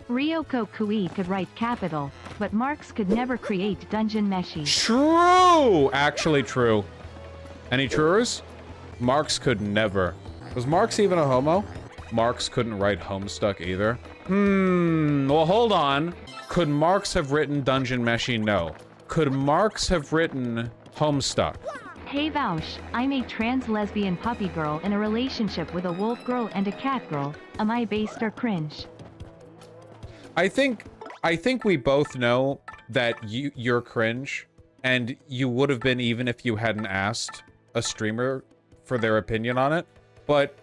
Ryoko Kui could write capital, but Marx could never create Dungeon Meshi. True! Actually true. Any truers? Marx could never. Was Marx even a homo? Marx couldn't write Homestuck either. Well hold on. Could Marx have written Dungeon Meshi? No. Could Marx have written Homestuck? Hey Vaush, I'm a trans lesbian puppy girl in a relationship with a wolf girl and a cat girl. Am I based or cringe? I think we both know that you're cringe, and you would have been even if you hadn't asked a streamer for their opinion on it. But,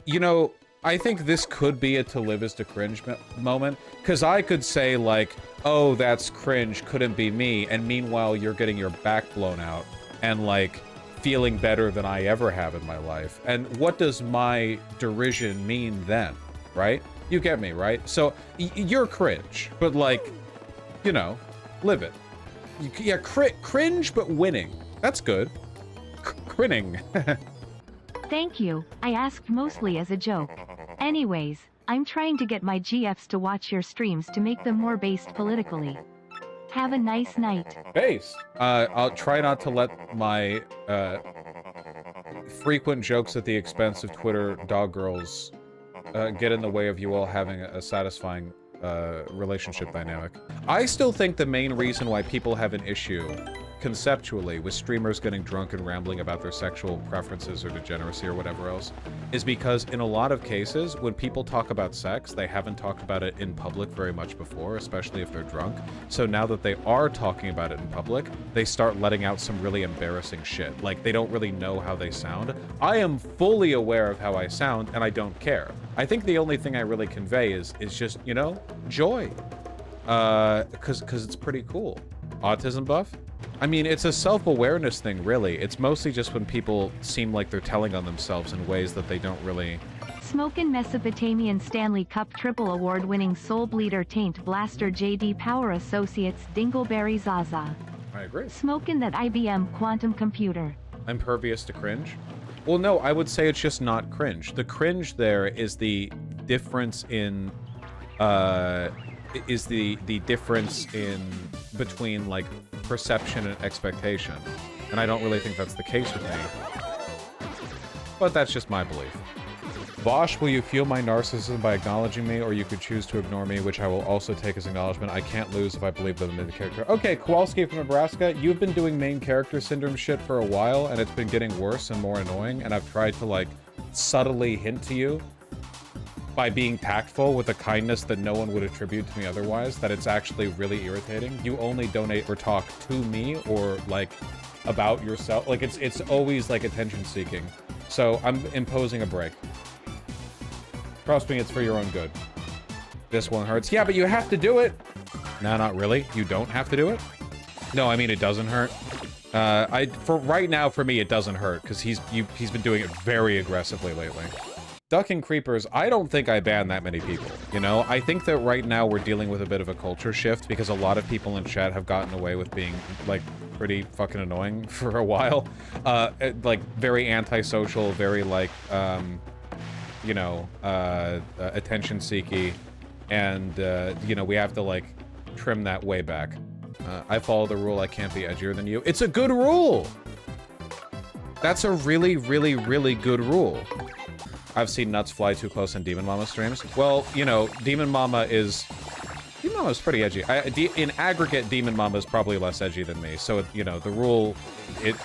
you know, I think this could be a to live is to cringe moment, because I could say like, oh, that's cringe, couldn't be me, and meanwhile you're getting your back blown out and like feeling better than I ever have in my life. And what does my derision mean then, right? You get me, right? So you're cringe, but like, you know, live it. Yeah, cringe, but winning. That's good. Crinning. Thank you. I asked mostly as a joke. Anyways, I'm trying to get my GFs to watch your streams to make them more based politically. Have a nice night. Based. I'll try not to let my frequent jokes at the expense of Twitter dog girls get in the way of you all having a satisfying relationship dynamic. I still think the main reason why people have an issue conceptually with streamers getting drunk and rambling about their sexual preferences or degeneracy or whatever else is because in a lot of cases when people talk about sex they haven't talked about it in public very much before, especially if they're drunk. So now that they are talking about it in public, they start letting out some really embarrassing shit. Like they don't really know how they sound. I am fully aware of how I sound and I don't care. I think the only thing I really convey is just, you know, joy. Cause it's pretty cool. Autism buff? I mean, it's a self-awareness thing, really. It's mostly just when people seem like they're telling on themselves in ways that they don't really... Smokin' Mesopotamian Stanley Cup Triple Award-winning Soul Bleeder Taint Blaster JD Power Associates Dingleberry Zaza. I agree. Smokin' that IBM quantum computer. Impervious to cringe? Well, no, I would say it's just not cringe. The cringe there is the difference in... is the difference in between, like, perception and expectation. And I don't really think that's the case with me. But that's just my belief. Vaush, will you fuel my narcissism by acknowledging me, or you could choose to ignore me, which I will also take as acknowledgement. I can't lose if I believe that I'm the main character. Okay, Kowalski from Nebraska, you've been doing main character syndrome shit for a while, and it's been getting worse and more annoying, and I've tried to, like, subtly hint to you by being tactful with a kindness that no one would attribute to me otherwise, that it's actually really irritating. You only donate or talk to me or like about yourself. Like it's always like attention seeking. So I'm imposing a break. Trust me, it's for your own good. This one hurts. Yeah, but you have to do it. No, not really. You don't have to do it. No, I mean, it doesn't hurt. For right now, for me, it doesn't hurt because he's been doing it very aggressively lately. Ducking creepers, I don't think I ban that many people, you know? I think that right now we're dealing with a bit of a culture shift because a lot of people in chat have gotten away with being, like, pretty fucking annoying for a while. Like, very antisocial, very, like, you know, attention-seeky, and, you know, we have to, like, trim that way back. I follow the rule, I can't be edgier than you. It's a good rule! That's a really, really, really good rule. I've seen nuts fly too close on Demon Mama streams. Well, you know, Demon Mama is pretty edgy. In aggregate, Demon Mama is probably less edgy than me. So, you know, the rule, it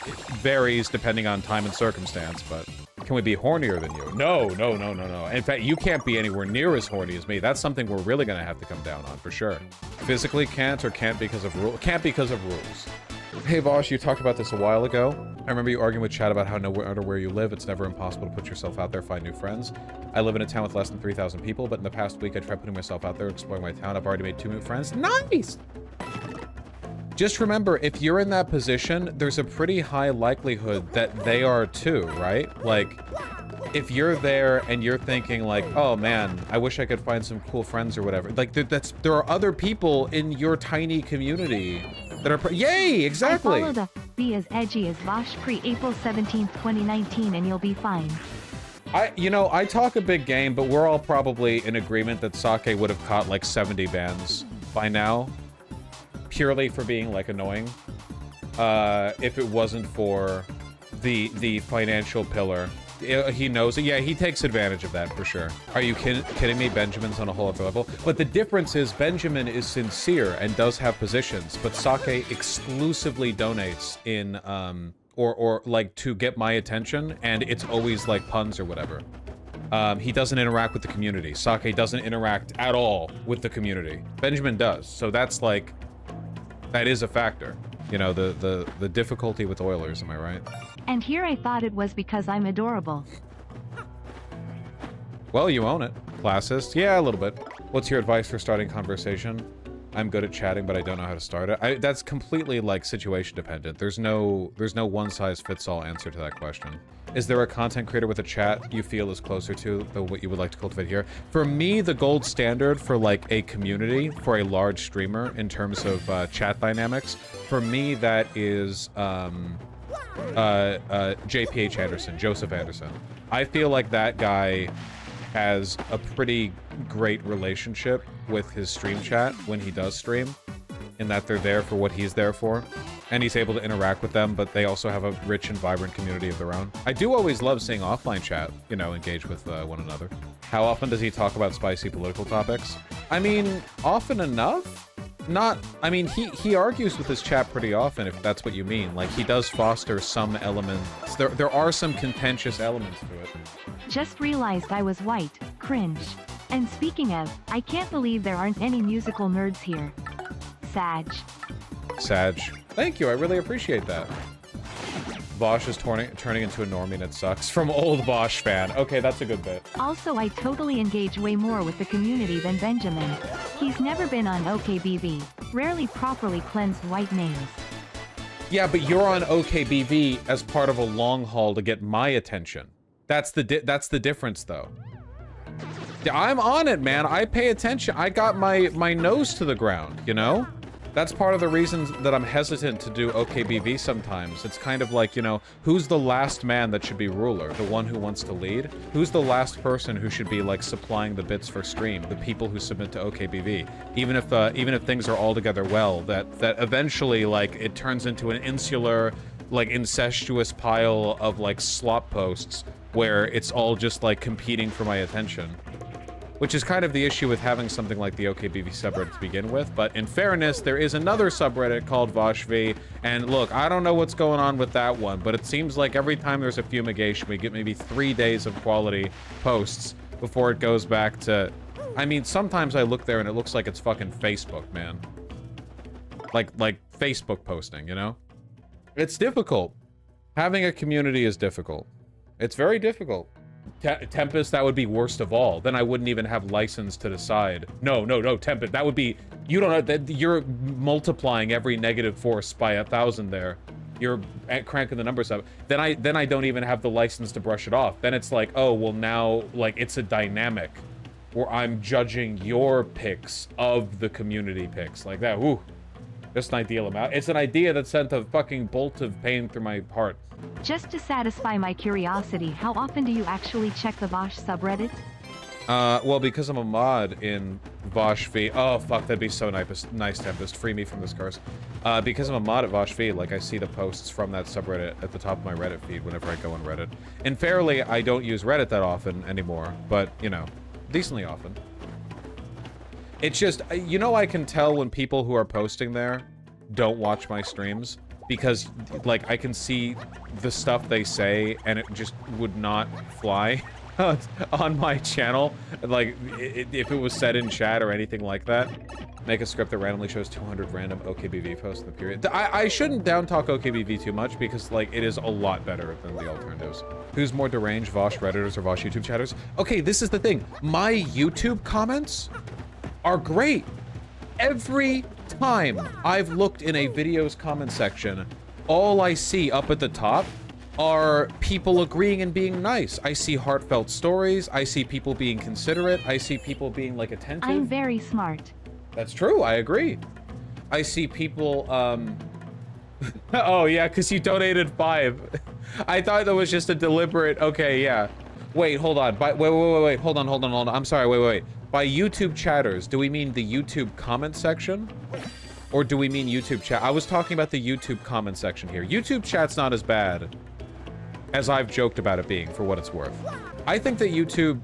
varies depending on time and circumstance, but can we be hornier than you? No, no, no, no, no. In fact, you can't be anywhere near as horny as me. That's something we're really gonna have to come down on, for sure. Physically can't or can't because of rules? Can't because of rules. Hey Vaush, you talked about this a while ago. I remember you arguing with Chad about how no matter where you live, it's never impossible to put yourself out there, find new friends. I live in a town with less than 3,000 people, but in the past week I tried putting myself out there, exploring my town. I've already made 2 new friends. Nice! Just remember, if you're in that position, there's a pretty high likelihood that they are too, right? Like, if you're there and you're thinking like, oh man, I wish I could find some cool friends or whatever. Like, there are other people in your tiny community that are yay, exactly. I follow the be as edgy as Vaush pre-April 17th, 2019 and you'll be fine. I talk a big game, but we're all probably in agreement that Sake would have caught like 70 bans by now, purely for being like annoying. If it wasn't for the financial pillar. He knows it. Yeah, he takes advantage of that for sure. Are you kidding me? Benjamin's on a whole other level. But the difference is Benjamin is sincere and does have positions, but Sake exclusively donates in, or like to get my attention, and it's always like puns or whatever. He doesn't interact with the community. Sake doesn't interact at all with the community. Benjamin does. So that's like, that is a factor. You know, the difficulty with Oilers, am I right? And here I thought it was because I'm adorable. Well, you own it. Classist? Yeah, a little bit. What's your advice for starting conversation? I'm good at chatting, but I don't know how to start it. That's completely, like, situation dependent. There's no one-size-fits-all answer to that question. Is there a content creator with a chat you feel is closer to what you would like to cultivate here? For me, the gold standard for, like, a community, for a large streamer, in terms of chat dynamics, for me, that is, JPH Anderson, Joseph Anderson. I feel like that guy has a pretty great relationship with his stream chat when he does stream, in that they're there for what he's there for, and he's able to interact with them, but they also have a rich and vibrant community of their own. I do always love seeing offline chat, you know, engage with one another. How often does he talk about spicy political topics? I mean, often enough? Not, I mean, he argues with his chat pretty often, if that's what you mean. Like, he does foster some elements. There are some contentious elements to it. Just realized I was white. Cringe. And speaking of, I can't believe there aren't any musical nerds here. Sag. Thank you, I really appreciate that. Vaush is turning into a normie and it sucks. From old Vaush fan. Okay, that's a good bit. Also, I totally engage way more with the community than Benjamin. He's never been on OKBV. Rarely properly cleansed white names. Yeah, but you're on OKBV as part of a long haul to get my attention. That's the difference, though. I'm on it, man. I pay attention. I got my nose to the ground, you know? That's part of the reasons that I'm hesitant to do OKBV sometimes. It's kind of like, you know, who's the last man that should be ruler? The one who wants to lead? Who's the last person who should be, like, supplying the bits for stream? The people who submit to OKBV. Even if things are all together well, that eventually, like, it turns into an insular, like, incestuous pile of, like, slop posts where it's all just, like, competing for my attention. Which is kind of the issue with having something like the OKBV subreddit to begin with, but in fairness, there is another subreddit called Vaush, and look, I don't know what's going on with that one, but it seems like every time there's a fumigation, we get maybe 3 days of quality posts before it goes back to... I mean, sometimes I look there and it looks like it's fucking Facebook, man. Like Facebook posting, you know? It's difficult. Having a community is difficult. It's very difficult. Tempest, that would be worst of all. Then I wouldn't even have license to decide. No, Tempest, that would be... You don't know, you're multiplying every negative force by 1,000 there. You're cranking the numbers up. Then I don't even have the license to brush it off. Then it's like, oh, well now, like, it's a dynamic where I'm judging your picks of the community picks. Like that, ooh. Just an ideal amount. It's an idea that sent a fucking bolt of pain through my heart. Just to satisfy my curiosity, how often do you actually check the Vaush subreddit? Well, because I'm a mod in Vaush. Oh, fuck, that'd be so nice, Tempest. Free me from this curse. Because I'm a mod at Vaush, like, I see the posts from that subreddit at the top of my Reddit feed whenever I go on Reddit. And fairly, I don't use Reddit that often anymore, but, you know, decently often. It's just, you know, I can tell when people who are posting there don't watch my streams, because, like, I can see the stuff they say, and it just would not fly on my channel. Like, if it was said in chat or anything like that. Make a script that randomly shows 200 random OKBV posts in the period. I shouldn't down-talk OKBV too much, because, like, it is a lot better than the alternatives. Who's more deranged, Vaush Redditors or Vaush YouTube chatters? Okay, this is the thing. My YouTube comments are great. Every time I've looked in a video's comment section, all I see up at the top are people agreeing and being nice. I see heartfelt stories. I see people being considerate. I see people being, like, attentive. I'm very smart. That's true. I agree. I see people, oh, yeah, because you donated 5. I thought that was just a deliberate, okay, yeah. Wait, hold on. Wait. Hold on. I'm sorry. Wait. By YouTube chatters, do we mean the YouTube comment section? Or do we mean YouTube chat? I was talking about the YouTube comment section here. YouTube chat's not as bad as I've joked about it being, for what it's worth. I think that YouTube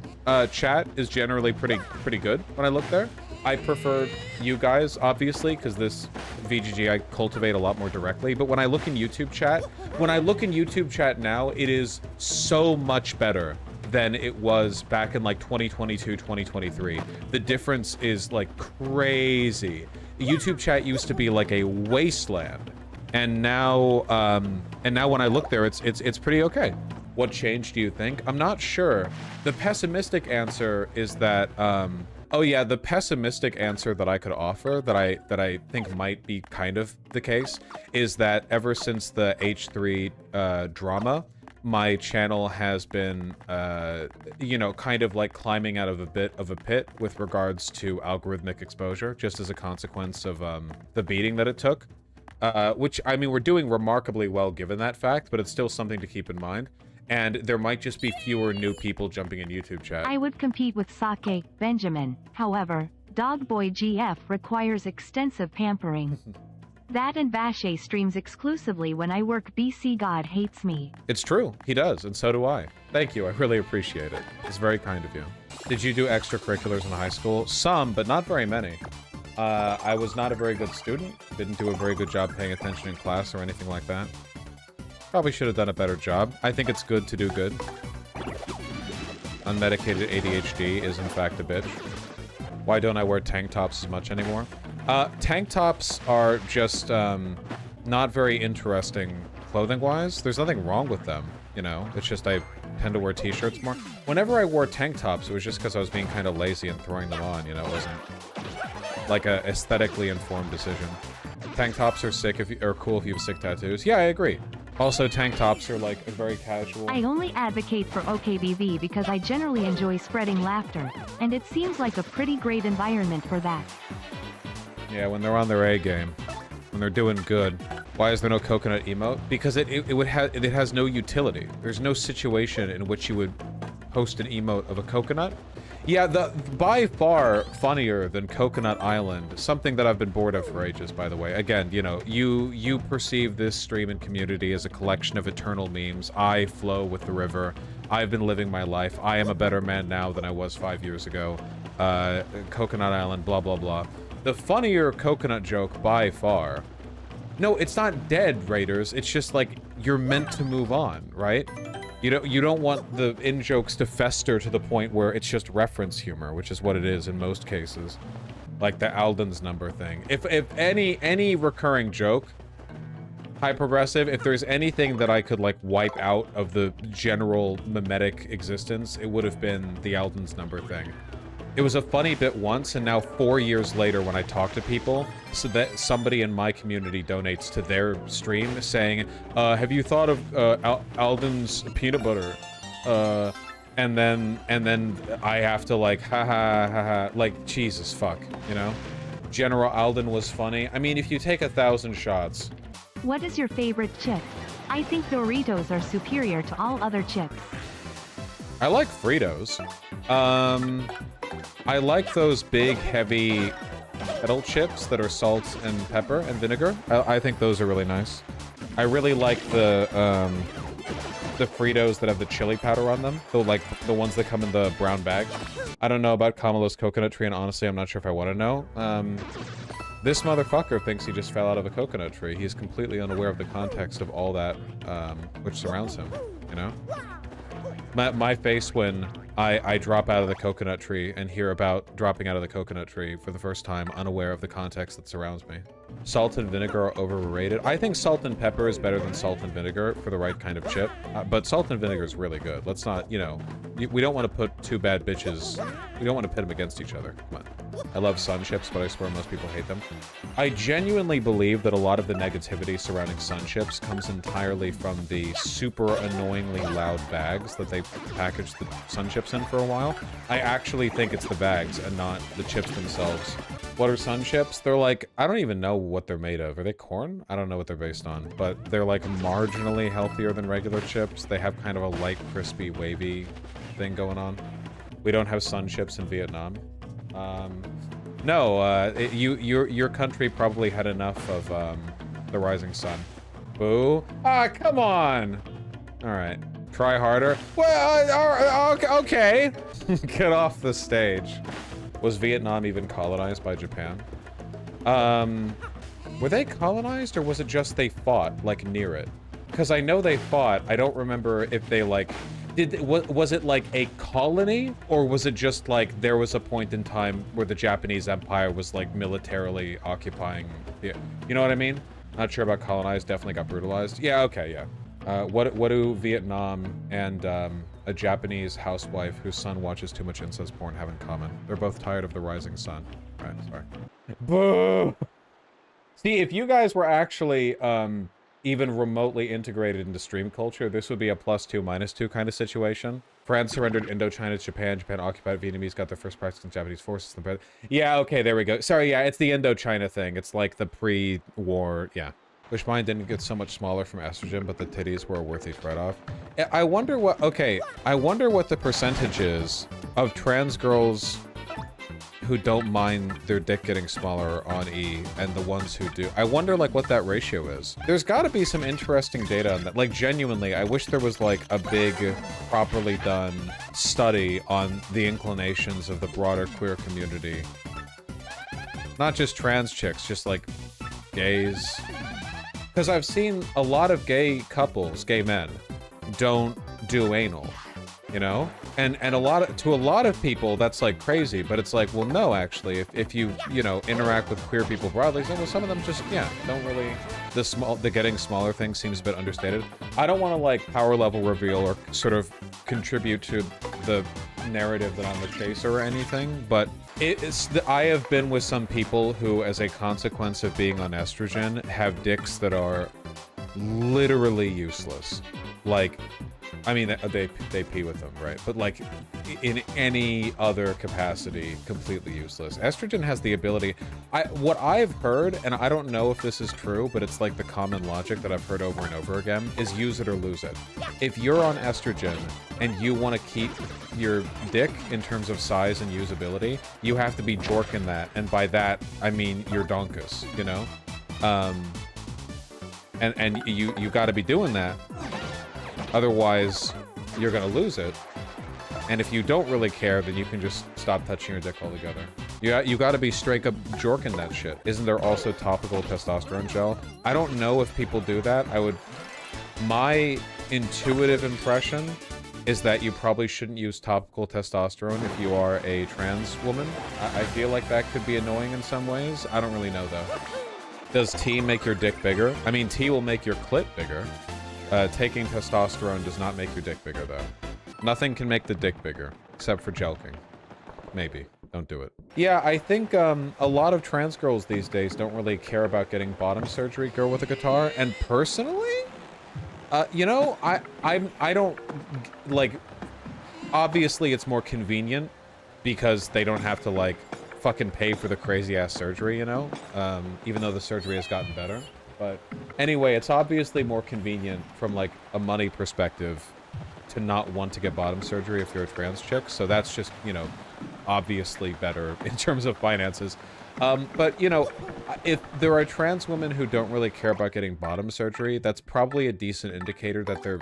chat is generally pretty good when I look there. I prefer you guys, obviously, because this VGG I cultivate a lot more directly. But when I look in YouTube chat, now, it is so much better than it was back in like 2022, 2023. The difference is like crazy. YouTube chat used to be like a wasteland, and now when I look there, it's pretty okay. What changed, do you think? I'm not sure. The pessimistic answer is that oh yeah, the pessimistic answer that I could offer, that I think might be kind of the case, is that ever since the H3 drama, my channel has been, you know, kind of like climbing out of a bit of a pit with regards to algorithmic exposure, just as a consequence of the beating that it took. Which, I mean, we're doing remarkably well given that fact, but it's still something to keep in mind. And there might just be fewer new people jumping in YouTube chat. I would compete with Sake Benjamin. However, Dogboy GF requires extensive pampering. That and Vaushites streams exclusively when I work. BC God hates me. It's true. He does, and so do I. Thank you. I really appreciate it. It's very kind of you. Did you do extracurriculars in high school? Some, but not very many. I was not a very good student. Didn't do a very good job paying attention in class or anything like that. Probably should have done a better job. I think it's good to do good. Unmedicated ADHD is in fact a bitch. Why don't I wear tank tops as much anymore? Tank tops are just not very interesting clothing-wise. There's nothing wrong with them, you know? It's just I tend to wear t-shirts more. Whenever I wore tank tops, it was just because I was being kind of lazy and throwing them on, you know? It wasn't like a aesthetically informed decision. Tank tops are sick or cool if you have sick tattoos. Yeah, I agree. Also, tank tops are like a very casual... I only advocate for OKBV because I generally enjoy spreading laughter, and it seems like a pretty great environment for that. Yeah, when they're on their A game. When they're doing good. Why is there no coconut emote? Because it has no utility. There's no situation in which you would post an emote of a coconut. Yeah, by far funnier than Coconut Island, something that I've been bored of for ages, by the way. Again, you know, you perceive this stream and community as a collection of eternal memes. I flow with the river. I've been living my life. I am a better man now than I was 5 years ago. Coconut Island, blah, blah, blah. The funnier coconut joke by far... No, it's not dead, Raiders. It's just like, you're meant to move on, right? You don't want the in-jokes to fester to the point where it's just reference humor, which is what it is in most cases. Like the Alden's number thing. If any recurring joke, high progressive, if there's anything that I could like wipe out of the general mimetic existence, it would have been the Alden's number thing. It was a funny bit once, and now 4 years later when I talk to people, so that somebody in my community donates to their stream saying, have you thought of Alden's peanut butter? And then I have to like, ha, like, Jesus fuck, you know? General Alden was funny. I mean, if you take 1,000 shots. What is your favorite chip? I think Doritos are superior to all other chips. I like Fritos. I like those big, heavy kettle chips that are salt and pepper and vinegar. I think those are really nice. I really like the Fritos that have the chili powder on them. Like the ones that come in the brown bag. I don't know about Kamalo's coconut tree, and honestly, I'm not sure if I want to know. This motherfucker thinks he just fell out of a coconut tree. He's completely unaware of the context of all that, which surrounds him, you know? My face when I drop out of the coconut tree and hear about dropping out of the coconut tree for the first time, unaware of the context that surrounds me. Salt and vinegar are overrated. I think salt and pepper is better than salt and vinegar for the right kind of chip. But salt and vinegar is really good. Let's not, you know, we don't want to put two bad bitches, we don't want to pit them against each other. Come on. I love sun chips, but I swear most people hate them. I genuinely believe that a lot of the negativity surrounding sun chips comes entirely from the super annoyingly loud bags that they packaged the sun chips in for a while. I actually think it's the bags and not the chips themselves. What are sun chips? They're like, I don't even know what they're made of. Are they corn? I don't know what they're based on, but they're like marginally healthier than regular chips. They have kind of a light, crispy, wavy thing going on. We don't have sun ships in Vietnam. No, your country probably had enough of the rising sun. Boo. Ah, come on. All right. Try harder. Well, okay. Get off the stage. Was Vietnam even colonized by Japan? Were they colonized, or was it just they fought, like, near it? Because I know they fought. I don't remember if they, like... Was it, like, a colony? Or was it just, like, there was a point in time where the Japanese Empire was, like, militarily occupying the... You know what I mean? Not sure about colonized. Definitely got brutalized. Yeah, okay, yeah. What do Vietnam and a Japanese housewife whose son watches too much incest porn have in common? They're both tired of the rising sun. Right, sorry. Boo! See, if you guys were actually even remotely integrated into stream culture, this would be a +2, -2 kind of situation. France surrendered Indochina to Japan. Japan occupied. Vietnamese got their first practice in Japanese forces. Yeah, okay, there we go. Sorry, yeah, it's the Indochina thing. It's like the pre-war, yeah. Wish mine didn't get so much smaller from estrogen, but the titties were a worthy trade-off. I wonder what, okay, I wonder what the percentage is of trans girls who don't mind their dick getting smaller on E and the ones who do. I wonder, like, what that ratio is. There's got to be some interesting data on that. Like, genuinely, I wish there was, like, a big, properly done study on the inclinations of the broader queer community. Not just trans chicks, just, like, gays. Because I've seen a lot of gay couples, gay men, don't do anal, you know? And to a lot of people, that's like crazy, but it's like, well, no, actually, if you know, interact with queer people broadly, well, some of them just, yeah, don't really, the getting smaller thing seems a bit understated. I don't want to, like, power level reveal or sort of contribute to the narrative that I'm the chaser or anything, but I have been with some people who, as a consequence of being on estrogen, have dicks that are literally useless. Like, I mean, they pee with them, right? But, like, in any other capacity, completely useless. Estrogen has the ability... what I've heard, and I don't know if this is true, but it's like the common logic that I've heard over and over again, is use it or lose it. If you're on estrogen and you want to keep your dick in terms of size and usability, you have to be jorking that. And by that, I mean your donkus, you know? And you got to be doing that. Otherwise, you're gonna lose it. And if you don't really care, then you can just stop touching your dick altogether. You gotta be straight up jorking that shit. Isn't there also topical testosterone gel? I don't know if people do that. My intuitive impression is that you probably shouldn't use topical testosterone if you are a trans woman. I feel like that could be annoying in some ways. I don't really know, though. Does tea make your dick bigger? I mean, tea will make your clit bigger. Taking testosterone does not make your dick bigger, though. Nothing can make the dick bigger, except for jelqing. Maybe. Don't do it. Yeah, I think a lot of trans girls these days don't really care about getting bottom surgery, girl with a guitar. And personally, you know, I don't, like, obviously it's more convenient because they don't have to, like, fucking pay for the crazy-ass surgery, you know? Even though the surgery has gotten better. But anyway, it's obviously more convenient from, like, a money perspective to not want to get bottom surgery if you're a trans chick. So that's just, you know, obviously better in terms of finances. But, you know, if there are trans women who don't really care about getting bottom surgery, that's probably a decent indicator that they're,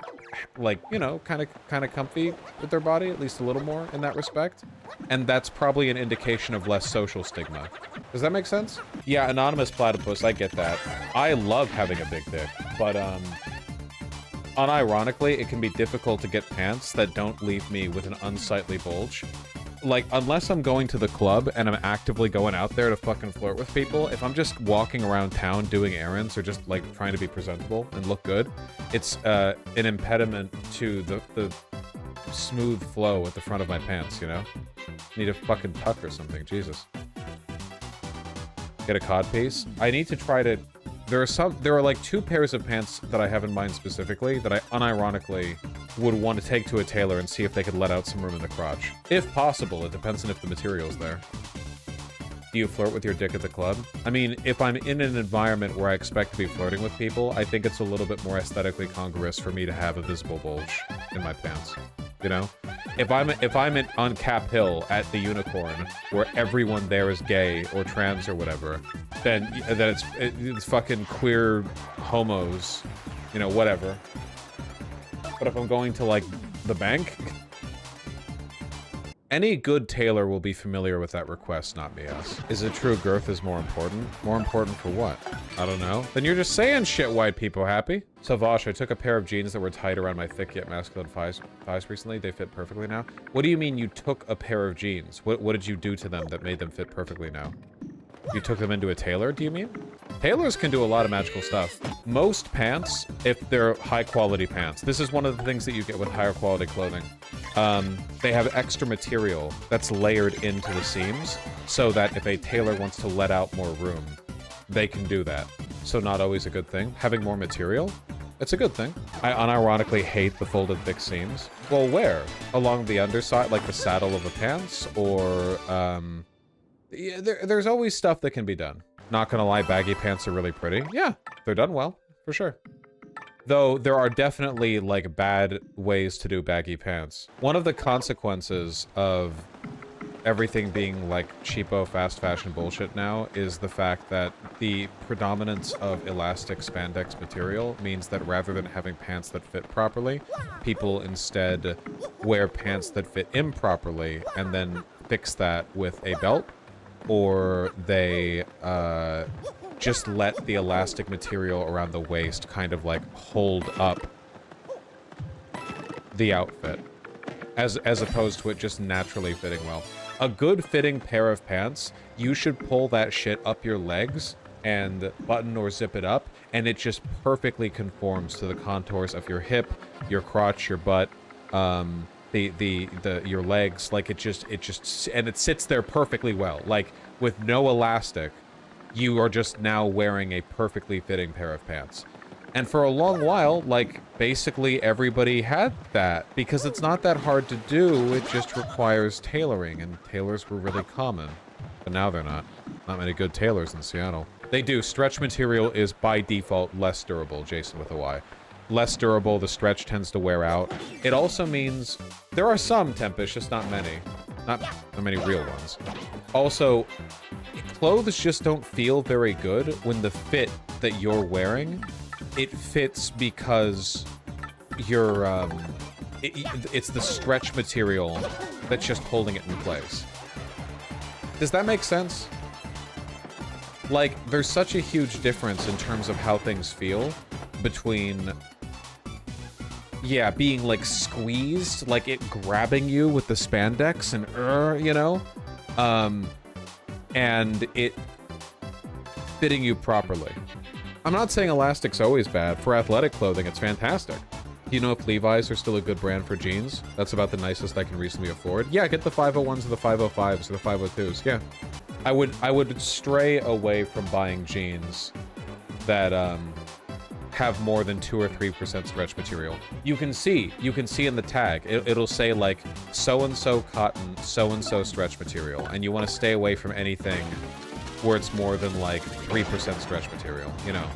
like, you know, kind of comfy with their body, at least a little more in that respect. And that's probably an indication of less social stigma. Does that make sense? Yeah, anonymous platypus, I get that. I love having a big dick, but, unironically, it can be difficult to get pants that don't leave me with an unsightly bulge. Like, unless I'm going to the club and I'm actively going out there to fucking flirt with people, if I'm just walking around town doing errands or just, like, trying to be presentable and look good, it's, an impediment to the smooth flow at the front of my pants, you know? Need a fucking tuck or something, Jesus. Get a codpiece? I need to try to... There are like 2 pairs of pants that I have in mind specifically that I unironically would want to take to a tailor and see if they could let out some room in the crotch. If possible, it depends on if the material's there. Do you flirt with your dick at the club? I mean, if I'm in an environment where I expect to be flirting with people, I think it's a little bit more aesthetically congruous for me to have a visible bulge in my pants. you know? If I'm on Cap Hill at the Unicorn, where everyone there is gay or trans or whatever, then it's fucking queer homos, you know, whatever. But if I'm going to, like, the bank, any good tailor will be familiar with that request, not me, us. Is it true girth is more important? More important for what? I don't know. Then you're just saying shit, white people happy. So Vaush, I took a pair of jeans that were tight around my thick yet masculine thighs recently. They fit perfectly now. What do you mean you took a pair of jeans? What did you do to them that made them fit perfectly now? You took them into a tailor, do you mean? Tailors can do a lot of magical stuff. Most pants, if they're high quality pants, this is one of the things that you get with higher quality clothing. They have extra material that's layered into the seams so that if a tailor wants to let out more room, they can do that. So not always a good thing. Having more material, it's a good thing. I unironically hate the folded thick seams. Well, where? Along the underside, like the saddle of the pants, or, yeah, there's always stuff that can be done. Not gonna lie, baggy pants are really pretty. Yeah, they're done well, for sure. Though there are definitely, like, bad ways to do baggy pants. One of the consequences of everything being, like, cheapo, fast fashion bullshit now is the fact that the predominance of elastic spandex material means that rather than having pants that fit properly, people instead wear pants that fit improperly and then fix that with a belt, or they, just let the elastic material around the waist kind of, like, hold up the outfit, as opposed to it just naturally fitting well. A good fitting pair of pants, you should pull that shit up your legs and button or zip it up, and it just perfectly conforms to the contours of your hip, your crotch, your butt, your legs. Like, and it sits there perfectly well. Like, with no elastic, you are just now wearing a perfectly fitting pair of pants. And for a long while, like, basically everybody had that, because it's not that hard to do, it just requires tailoring, and tailors were really common. But now they're not. Not many good tailors in Seattle. They do. Stretch material is, by default, less durable, Jason with a Y. Less durable, the stretch tends to wear out. It also means there are some Tempish, just not many. Not many real ones. Also, clothes just don't feel very good when the fit that you're wearing, it fits because you're, it's the stretch material that's just holding it in place. Does that make sense? Like, there's such a huge difference in terms of how things feel between, yeah, being, like, squeezed, like it grabbing you with the spandex and, you know? And it fitting you properly. I'm not saying elastic's always bad. For athletic clothing, it's fantastic. Do you know if Levi's are still a good brand for jeans? That's about the nicest I can reasonably afford. Yeah, get the 501s or the 505s or the 502s, yeah. I would stray away from buying jeans that, have more than 2 or 3% stretch material. You can see in the tag, it'll say, like, so-and-so cotton, so-and-so stretch material, and you want to stay away from anything where it's more than, like, 3% stretch material, you know,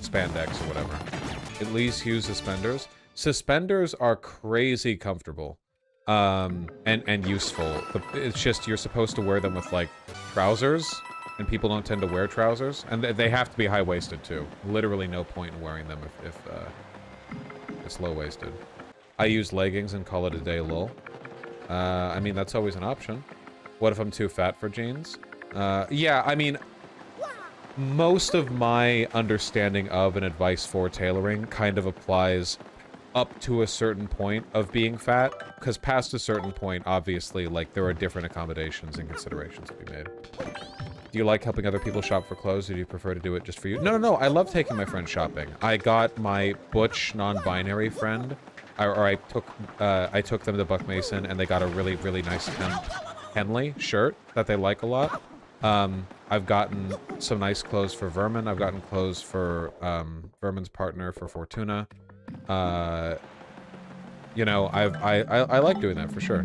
spandex or whatever. At least Hughes suspenders. Suspenders are crazy comfortable, and useful. It's just you're supposed to wear them with, like, trousers, and people don't tend to wear trousers, and they have to be high-waisted too. Literally no point in wearing them if it's low-waisted. I use leggings and call it a day, lol. I mean, that's always an option. What if I'm too fat for jeans? Yeah, I mean, most of my understanding of and advice for tailoring kind of applies up to a certain point of being fat, because past a certain point, obviously, like, there are different accommodations and considerations to be made. Do you like helping other people shop for clothes, or do you prefer to do it just for you? No, I love taking my friends shopping. I got my butch, non-binary friend, I took them to Buck Mason, and they got a really, really nice Henley shirt that they like a lot. I've gotten some nice clothes for Vermin. I've gotten clothes for, Vermin's partner, for Fortuna. You know, I like doing that, for sure.